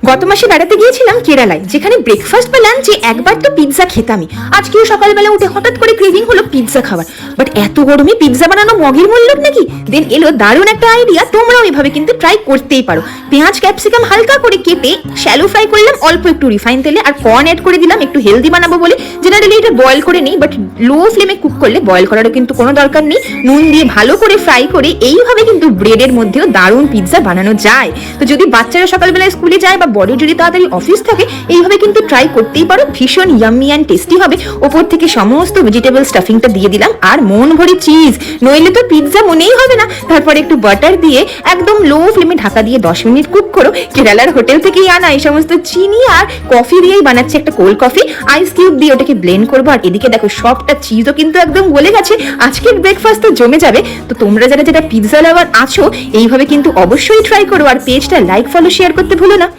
গত মাসে বেড়াতে গিয়েছিলাম কেরালায়, যেখানে ব্রেকফাস্ট বা লাঞ্চে একবার তো পিৎজা খেতামই। আজকেও সকালবেলা উঠে হঠাৎ করে ক্রেভিং হলো পিৎজা খাবার। বাট এত গরমে পিৎজা বানানো মগের মূল্য নাকি? দেন এলো দারুণ একটা আইডিয়া, তোমরাও এভাবে কিন্তু ট্রাই করতেই পারো। পেঁয়াজ ক্যাপসিকাম হালকা করে কেটে শ্যালো ফ্রাই করলাম অল্প একটু রিফাইন তেলে, আর কর্ন অ্যাড করে দিলাম একটু হেলদি বানাবো বলে। জেনারেলি এটা বয়েল করে নেই, বাট লো ফ্লেমে কুক করলে বয়েল করারও কিন্তু কোনো দরকার নেই। নুন দিয়ে ভালো করে ফ্রাই করে এইভাবে কিন্তু ব্রেডের মধ্যেও দারুণ পিৎজা বানানো যায়। তো যদি বাচ্চারা সকালবেলা স্কুলে যায় বা বড় যদি তাড়াতাড়ি অফিস থাকে, এইভাবে কিন্তু ট্রাই করতেই পারো। ভীষণ ইয়াম্মি অ্যান্ড টেস্টি হবে। ওপর থেকে সমস্ত ভেজিটেবল স্টাফিংটা দিয়ে দিলাম, আর মন ভরে চিজ, নইলে তো পিৎজা মনেই হবে না। তারপর একটু বাটার দিয়ে একদম লো ফ্লেমে ঢাকা দিয়ে 10 মিনিট কুক করো। কেরালার হোটেল থেকেই আনা এই সমস্ত চিনি আর কফি দিয়েই বানাচ্ছে একটা কোল্ড কফি। আইস কিউব দিয়ে ওটাকে ব্লেন্ড করবো, আর এদিকে দেখো সবটা চিজও কিন্তু একদম গলে গেছে। আজকের ব্রেকফাস্ট তো জমে যাবে। তো তোমরা যারা যারা পিৎজা লাভার আছো, এইভাবে কিন্তু অবশ্যই ট্রাই করো, আর পেজটা লাইক ফলো শেয়ার করতে ভুলো না।